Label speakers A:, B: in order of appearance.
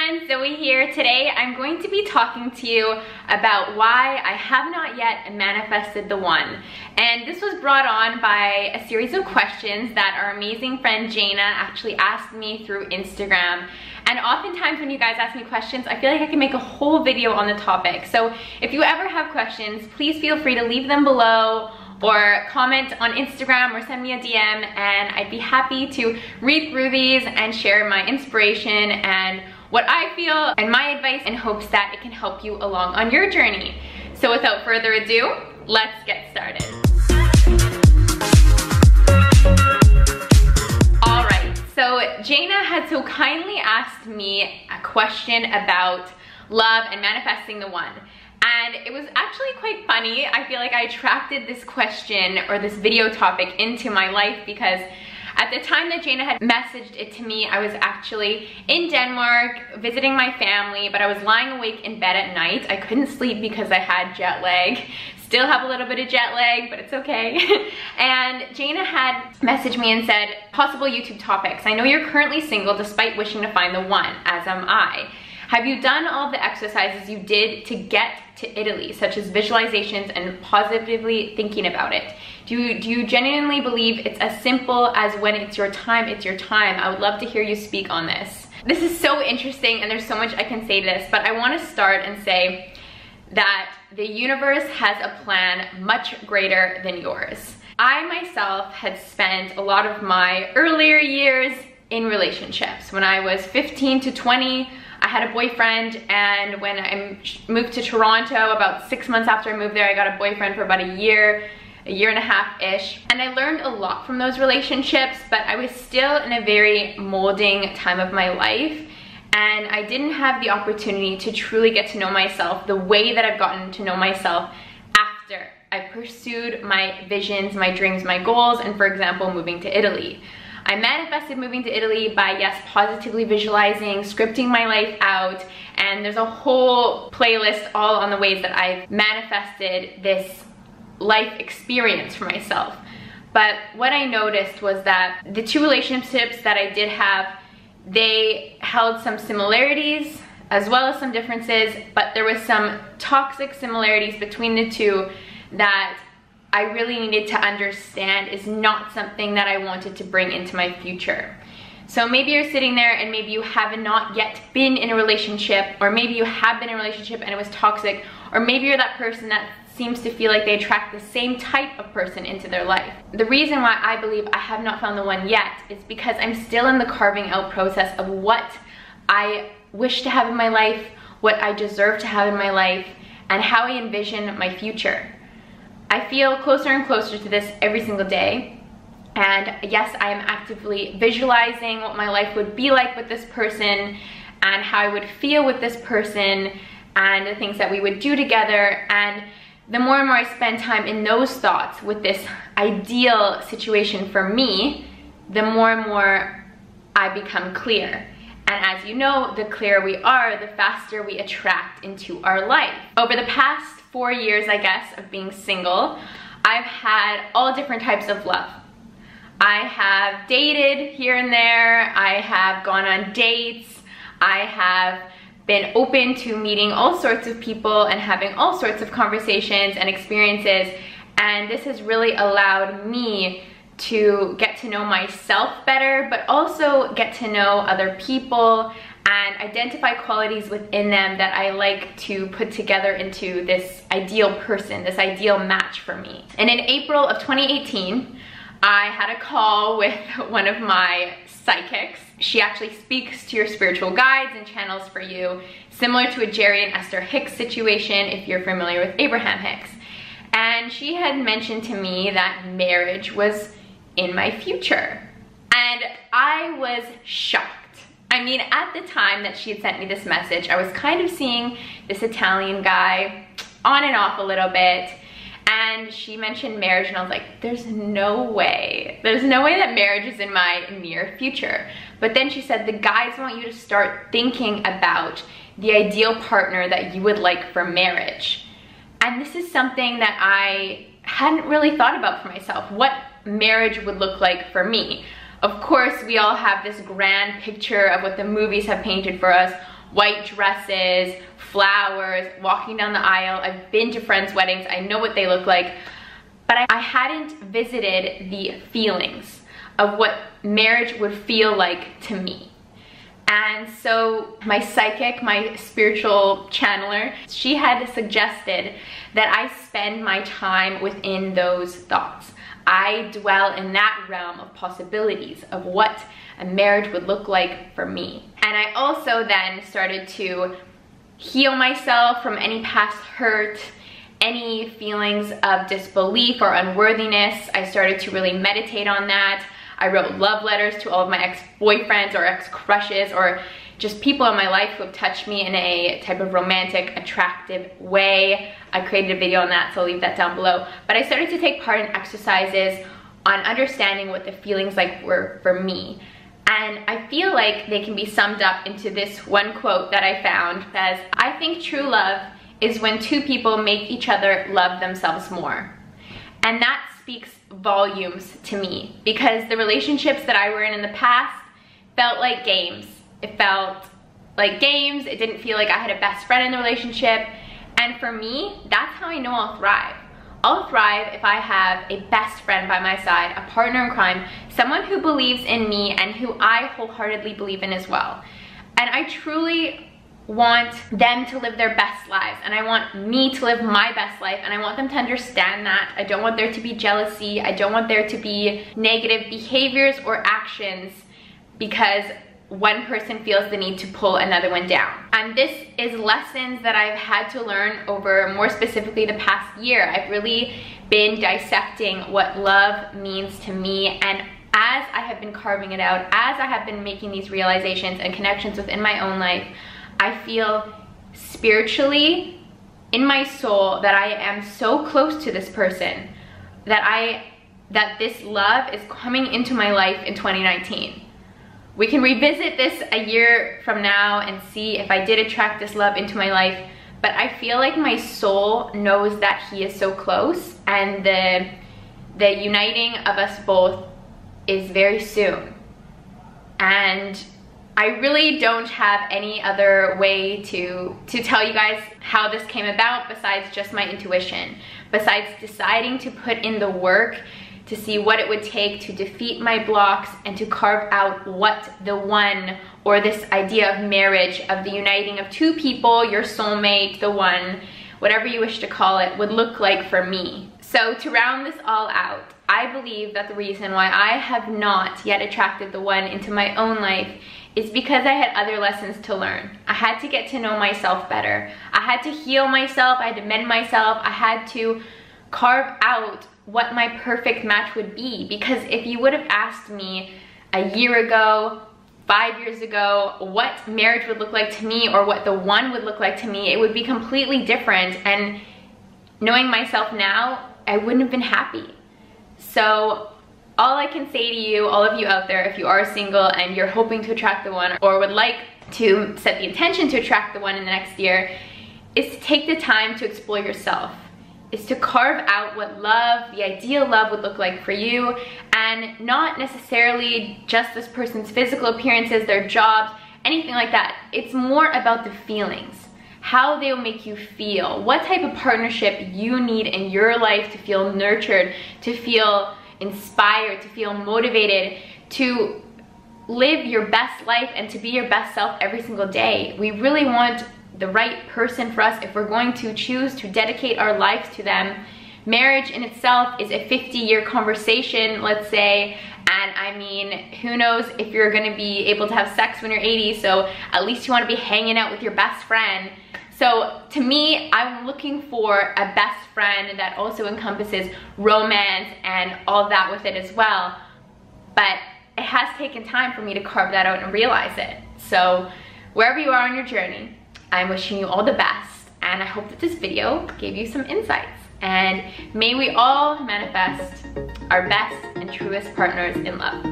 A: friends, Zoe here. Today I'm going to be talking to you about why I have not yet manifested the one. And this was brought on by a series of questions that our amazing friend Jana actually asked me through Instagram. And oftentimes when you guys ask me questions, I feel like I can make a whole video on the topic. So if you ever have questions, please feel free to leave them below or comment on Instagram or send me a DM, and I'd be happy to read through these and share my inspiration and what I feel and my advice in hopes that it can help you along on your journey. So without further ado, let's get started. Alright, so Jana had so kindly asked me a question about love and manifesting the one. And it was actually quite funny. I feel like I attracted this question or this video topic into my life because at the time that Jana had messaged it to me, I was actually in Denmark visiting my family, but I was lying awake in bed at night. I couldn't sleep because I had jet lag. Still have a little bit of jet lag, but it's okay. And Jana had messaged me and said, possible YouTube topics. I know you're currently single despite wishing to find the one, as am I. Have you done all of the exercises you did to get to Italy, such as visualizations and positively thinking about it? Do you genuinely believe it's as simple as when it's your time, it's your time? I would love to hear you speak on this. This is so interesting and there's so much I can say to this, but I want to start and say that the universe has a plan much greater than yours. I myself had spent a lot of my earlier years in relationships. When I was 15 to 20, I had a boyfriend, and when I moved to Toronto, about 6 months after I moved there, I got a boyfriend for about a year and a half-ish. And I learned a lot from those relationships, but I was still in a very molding time of my life, and I didn't have the opportunity to truly get to know myself the way that I've gotten to know myself after I pursued my visions, my dreams, my goals, and for example, moving to Italy. I manifested moving to Italy by, yes, positively visualizing, scripting my life out, and there's a whole playlist all on the ways that I've manifested this life experience for myself. But what I noticed was that the two relationships that I did have, they held some similarities as well as some differences, but there was some toxic similarities between the two that I really needed to understand is not something that I wanted to bring into my future. So maybe you're sitting there and maybe you have not yet been in a relationship, or maybe you have been in a relationship and it was toxic, or maybe you're that person that seems to feel like they attract the same type of person into their life. The reason why I believe I have not found the one yet is because I'm still in the carving out process of what I wish to have in my life, what I deserve to have in my life, and how I envision my future. I feel closer and closer to this every single day. And yes, I am actively visualizing what my life would be like with this person and how I would feel with this person and the things that we would do together. And the more and more I spend time in those thoughts with this ideal situation for me, the more and more I become clear. And as you know, the clearer we are, the faster we attract into our life. Over the past 4 years, I guess, of being single, I've had all different types of love. I have dated here and there, I have gone on dates, I have been open to meeting all sorts of people and having all sorts of conversations and experiences, and this has really allowed me to get to know myself better, but also get to know other people and identify qualities within them that I like to put together into this ideal person, this ideal match for me. And in April of 2018, I had a call with one of my psychics. She actually speaks to your spiritual guides and channels for you, similar to a Jerry and Esther Hicks situation if you're familiar with Abraham Hicks. And she had mentioned to me that marriage was in my future. And I was shocked. I mean, at the time that she had sent me this message, I was kind of seeing this Italian guy on and off a little bit, and she mentioned marriage, and I was like, there's no way that marriage is in my near future. But then she said, the guys want you to start thinking about the ideal partner that you would like for marriage. And this is something that I hadn't really thought about for myself, what marriage would look like for me. Of course, we all have this grand picture of what the movies have painted for us, white dresses, flowers, walking down the aisle. I've been to friends' weddings. I know what they look like. But I hadn't visited the feelings of what marriage would feel like to me. And so my psychic, my spiritual channeler, she had suggested that I spend my time within those thoughts. I dwell in that realm of possibilities of what a marriage would look like for me. And I also then started to heal myself from any past hurt, any feelings of disbelief or unworthiness. I started to really meditate on that. I wrote love letters to all of my ex-boyfriends or ex-crushes or just people in my life who have touched me in a type of romantic, attractive way. I created a video on that, so I'll leave that down below. But I started to take part in exercises on understanding what the feelings like were for me. And I feel like they can be summed up into this one quote that I found. It says, "I think true love is when two people make each other love themselves more." And that speaks volumes to me, because the relationships that I were in the past felt like games. It felt like games. It didn't feel like I had a best friend in the relationship. And for me, that's how I know I'll thrive. I'll thrive if I have a best friend by my side, a partner in crime, someone who believes in me and who I wholeheartedly believe in as well. And I truly want them to live their best lives, and I want me to live my best life, and I want them to understand that. I don't want there to be jealousy. I don't want there to be negative behaviors or actions because one person feels the need to pull another one down. And this is lessons that I've had to learn over, more specifically, the past year. I've really been dissecting what love means to me, and as I have been carving it out, as I have been making these realizations and connections within my own life, I feel spiritually in my soul that I am so close to this person, that this love is coming into my life in 2019. We can revisit this a year from now and see if I did attract this love into my life, but I feel like my soul knows that he is so close, and the uniting of us both is very soon. And I really don't have any other way to tell you guys how this came about besides just my intuition, besides deciding to put in the work to see what it would take to defeat my blocks and to carve out what the one, or this idea of marriage, of the uniting of two people, your soulmate, the one, whatever you wish to call it, would look like for me. So to round this all out, I believe that the reason why I have not yet attracted the one into my own life is because I had other lessons to learn. I had to get to know myself better. I had to heal myself. I had to mend myself. I had to carve out what my perfect match would be. Because if you would have asked me a year ago, 5 years ago, what marriage would look like to me, or what the one would look like to me, it would be completely different. And knowing myself now, I wouldn't have been happy. So all I can say to you, all of you out there, if you are single and you're hoping to attract the one, or would like to set the intention to attract the one in the next year, is to take the time to explore yourself, is to carve out what love, the ideal love, would look like for you, and not necessarily just this person's physical appearances, their jobs, anything like that. It's more about the feelings, how they will make you feel, what type of partnership you need in your life to feel nurtured, to feel inspired, to feel motivated, to live your best life and to be your best self every single day. We really want the right person for us if we're going to choose to dedicate our lives to them. Marriage in itself is a 50-year conversation, let's say, and I mean, who knows if you're gonna be able to have sex when you're 80, so at least you wanna be hanging out with your best friend. So to me, I'm looking for a best friend that also encompasses romance and all that with it as well. But it has taken time for me to carve that out and realize it. So wherever you are on your journey, I'm wishing you all the best, and I hope that this video gave you some insights. And may we all manifest our best and truest partners in love.